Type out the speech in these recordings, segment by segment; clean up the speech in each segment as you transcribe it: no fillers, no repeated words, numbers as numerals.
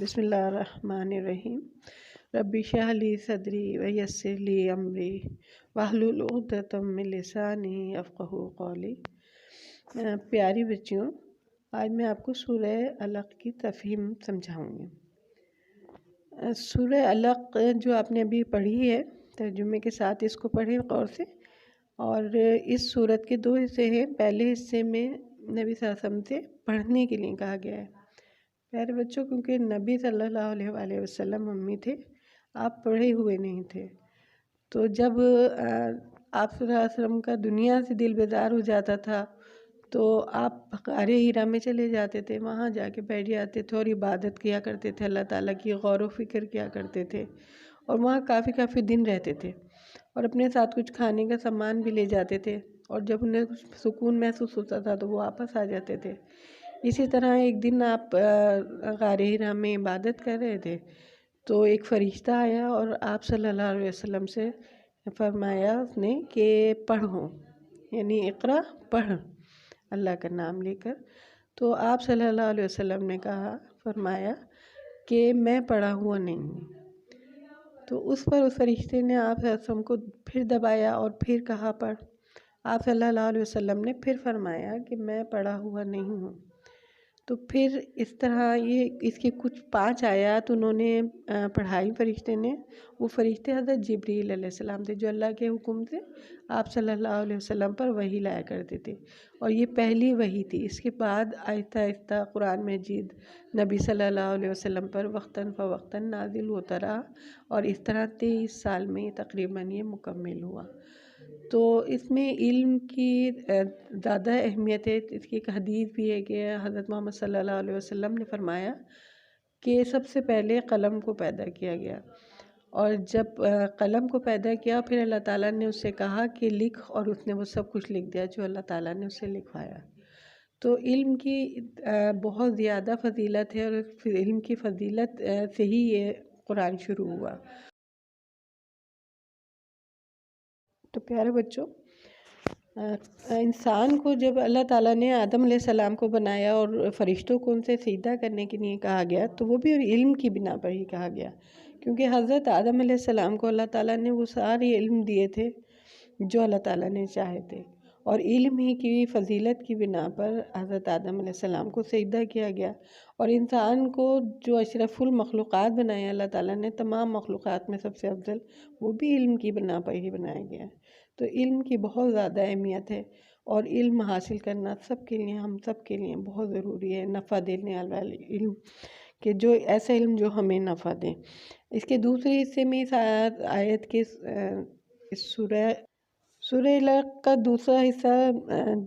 بسم اللہ الرحمن الرحیم۔ ربی اشرح لی صدری ویسر لی امری واحلل عقدۃ من لسانی یفقہوا قولی۔ پیاری بچیوں، آج میں آپ کو سورہ علق کی تفہیم سمجھاؤں گی۔ سورہ علق جو آپ نے ابھی پڑھی ہے، ترجمے کے ساتھ اس کو پڑھیں غور سے۔ اور اس سورت کے 2 حصے ہیں۔ پہلے حصے میں نبی صلی اللہ علیہ وسلم سے پڑھنے کے لیے کہا گیا ہے۔ پیارے بچوں، کیونکہ نبی صلی اللہ علیہ وآلہ وسلم امی تھے، آپ پڑھے ہوئے نہیں تھے، تو جب آپ صلی اللہ علیہ وسلم کا دنیا سے دل بیزار ہو جاتا تھا تو آپ غار حرا میں چلے جاتے تھے، وہاں جا کے بیٹھ جاتے تھے اور عبادت کیا کرتے تھے، اللہ تعالیٰ کی غور و فکر کیا کرتے تھے، اور وہاں کافی دن رہتے تھے، اور اپنے ساتھ کچھ کھانے کا سامان بھی لے جاتے تھے، اور جب انہیں سکون محسوس ہوتا تھا تو وہ واپس آ جاتے تھے۔ اسی طرح ایک دن آپ غار حرا میں عبادت کر رہے تھے تو ایک فرشتہ آیا اور آپ صلی اللہ علیہ وسلم سے فرمایا اس نے کہ پڑھو، یعنی اقرا، پڑھ، اللہ کا نام لے کر۔ تو آپ صلی اللہ علیہ وسلم نے فرمایا کہ میں پڑھا ہوا نہیں ہوں۔ تو اس فرشتے نے آپ صلی اللہ علیہ وسلم کو پھر دبایا اور پھر کہا پڑھ۔ آپ صلی اللہ علیہ وسلم نے پھر فرمایا کہ میں پڑھا ہوا نہیں ہوں۔ تو پھر اس طرح اس کے کچھ 5 آیات انہوں نے پڑھائی فرشتے نے۔ وہ فرشتے حضرت جبریل علیہ السلام تھے، جو اللہ کے حکم سے آپ صلی اللہ علیہ وسلم پر وحی لایا کرتے تھے، اور یہ پہلی وحی تھی۔ اس کے بعد آہستہ آہستہ قرآن مجید نبی صلی اللہ علیہ وسلم پر وقتاً فوقتاً نازل ہوتا رہا، اور اس طرح 23 سال میں تقریباً یہ مکمل ہوا۔ تو اس میں علم کی زیادہ اہمیت ہے۔ اس کی ایک حدیث بھی ہے کہ حضرت محمد صلی اللہ علیہ وسلم نے فرمایا کہ سب سے پہلے قلم کو پیدا کیا گیا، اور جب قلم کو پیدا کیا پھر اللہ تعالیٰ نے اس سے کہا کہ لکھ، اور اس نے وہ سب کچھ لکھ دیا جو اللہ تعالیٰ نے اسے لکھوایا۔ تو علم کی بہت زیادہ فضیلت ہے، اور علم کی فضیلت سے ہی یہ قرآن شروع ہوا۔ تو پیارے بچوں، انسان کو جب اللہ تعالیٰ نے آدم علیہ السلام کو بنایا اور فرشتوں کو ان سے سجدہ کرنے کے لیے کہا گیا، تو وہ بھی علم کی بنا پر ہی کہا گیا، کیونکہ حضرت آدم علیہ السلام کو اللہ تعالیٰ نے وہ سارے علم دیے تھے جو اللہ تعالیٰ نے چاہے تھے، اور علم ہی کی فضیلت کی بنا پر حضرت آدم علیہ السلام کو سجدہ کیا گیا، اور انسان کو جو اشرف المخلوقات بنایا اللہ تعالیٰ نے، تمام مخلوقات میں سب سے افضل، وہ بھی علم کی بنا پر ہی بنایا گیا ہے۔ تو علم کی بہت زیادہ اہمیت ہے، اور علم حاصل کرنا سب کے لیے، ہم سب کے لیے بہت ضروری ہے۔ نفع دینے والا علم، کہ جو ایسا علم جو ہمیں نفع دے۔ اس کے دوسرے حصے میں اس آیت کے اس سورہ علق کا دوسرا حصہ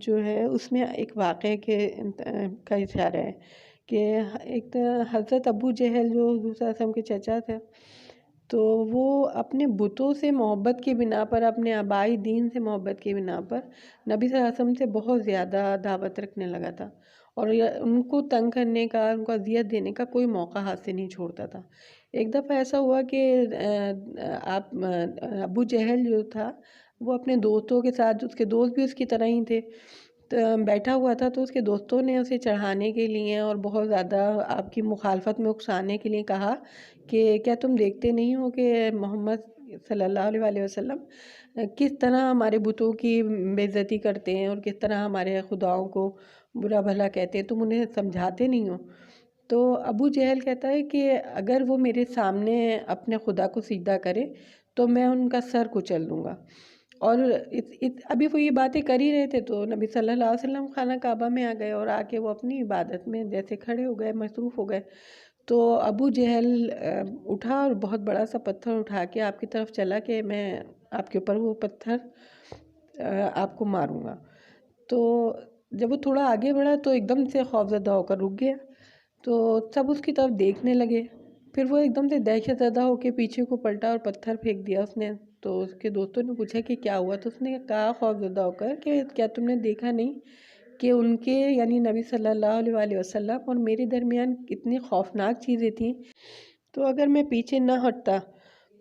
جو ہے، اس میں ایک واقعے کا اشارہ ہے کہ ایک حضرت ابو جہل جو حضور صلی اللہ علیہ وسلم کے چچا تھے، تو وہ اپنے بتوں سے محبت کی بنا پر، اپنے آبائی دین سے محبت کی بنا پر نبی صلی اللہ علیہ وسلم سے بہت زیادہ دعوت رکھنے لگا تھا، اور ان کو تنگ کرنے کا، ان کو اذیت دینے کا کوئی موقع ہاتھ سے نہیں چھوڑتا تھا۔ ایک دفعہ ایسا ہوا کہ ابو جہل جو تھا وہ اپنے دوستوں کے ساتھ، اس کے دوست بھی اس کی طرح ہی تھے، بیٹھا ہوا تھا، تو اس کے دوستوں نے اسے چڑھانے کے لیے اور بہت زیادہ آپ کی مخالفت میں اکسانے کے لیے کہا کہ کیا تم دیکھتے نہیں ہو کہ محمد صلی اللہ علیہ وسلم کس طرح ہمارے بتوں کی بے عزتی کرتے ہیں، اور کس طرح ہمارے خداؤں کو برا بھلا کہتے ہیں، تم انہیں سمجھاتے نہیں ہو؟ تو ابو جہل کہتا ہے کہ اگر وہ میرے سامنے اپنے خدا کو سجدہ کرے تو میں ان کا سر کچل دوں گا۔ اور ابھی وہ یہ باتیں کر ہی رہے تھے تو نبی صلی اللہ علیہ وسلم خانہ کعبہ میں آ گئے، اور آ کے وہ اپنی عبادت میں جیسے کھڑے ہو گئے، مصروف ہو گئے۔ تو ابو جہل اٹھا اور بہت بڑا سا پتھر اٹھا کے آپ کی طرف چلا کہ میں آپ کے اوپر وہ پتھر آپ کو ماروں گا۔ تو جب وہ تھوڑا آگے بڑھا تو ایک دم سے خوفزدہ ہو کر رک گیا، تو سب اس کی طرف دیکھنے لگے۔ پھر وہ ایک دم سے دہشت زدہ ہو کے پیچھے کو پلٹا اور پتھر پھینک دیا اس نے۔ تو اس کے دوستوں نے پوچھا کہ کیا ہوا؟ تو اس نے کہا خوفزدہ ہو کر کہ کیا تم نے دیکھا نہیں کہ ان کے، یعنی نبی صلی اللہ علیہ وآلہ وسلم اور میرے درمیان کتنی خوفناک چیزیں تھیں، تو اگر میں پیچھے نہ ہٹتا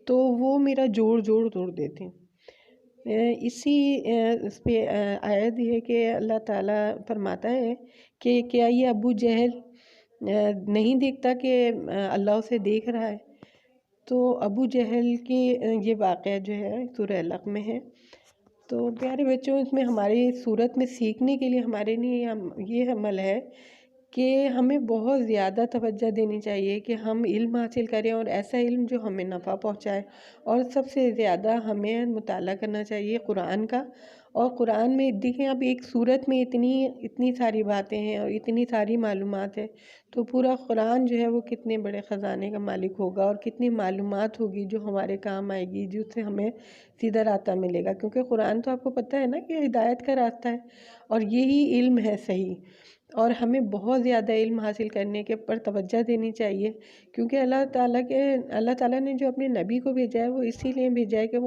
تو وہ میرا جوڑ توڑ دیتے۔ اسی اس پہ آیت ہے کہ اللہ تعالیٰ فرماتا ہے کہ کیا یہ ابو جہل نہیں دیکھتا کہ اللہ اسے دیکھ رہا ہے۔ تو ابو جہل کی یہ واقعہ جو ہے سورہ علق میں ہے۔ تو پیارے بچوں، اس میں ہماری صورت میں سیکھنے کے لیے ہمارے لیے یہ عمل ہے کہ ہمیں بہت زیادہ توجہ دینی چاہیے کہ ہم علم حاصل کریں، اور ایسا علم جو ہمیں نفع پہنچائے۔ اور سب سے زیادہ ہمیں مطالعہ کرنا چاہیے قرآن کا۔ اور قرآن میں دیکھیں، اب ایک سورت میں اتنی ساری باتیں ہیں اور اتنی ساری معلومات ہیں، تو پورا قرآن جو ہے وہ کتنے بڑے خزانے کا مالک ہوگا، اور کتنی معلومات ہوگی جو ہمارے کام آئے گی، جس سے ہمیں سیدھا راستہ ملے گا۔ کیونکہ قرآن تو آپ کو پتہ ہے نا کہ ہدایت کا راستہ ہے، اور یہی علم ہے صحیح۔ اور ہمیں بہت زیادہ علم حاصل کرنے کے پر توجہ دینی چاہیے، کیونکہ اللہ تعالیٰ نے جو اپنے نبی کو بھیجا ہے وہ اسی لیے بھیجا ہے کہ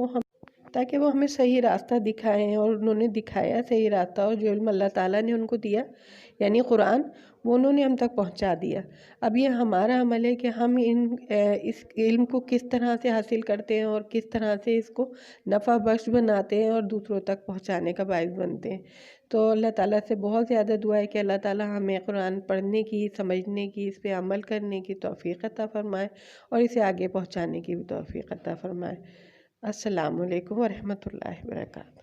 تاکہ وہ ہمیں صحیح راستہ دکھائیں، اور انہوں نے دکھایا صحیح راستہ، اور جو علم اللہ تعالیٰ نے ان کو دیا یعنی قرآن، وہ انہوں نے ہم تک پہنچا دیا۔ اب یہ ہمارا عمل ہے کہ ہم اس علم کو کس طرح سے حاصل کرتے ہیں، اور کس طرح سے اس کو نفع بخش بناتے ہیں اور دوسروں تک پہنچانے کا باعث بنتے ہیں۔ تو اللہ تعالیٰ سے بہت زیادہ دعا ہے کہ اللہ تعالیٰ ہمیں قرآن پڑھنے کی، سمجھنے کی، اس پہ عمل کرنے کی توفیق عطا فرمائے، اور اسے آگے پہنچانے کی بھی توفیق عطا فرمائے۔ السلام علیکم ورحمۃ اللہ وبرکاتہ۔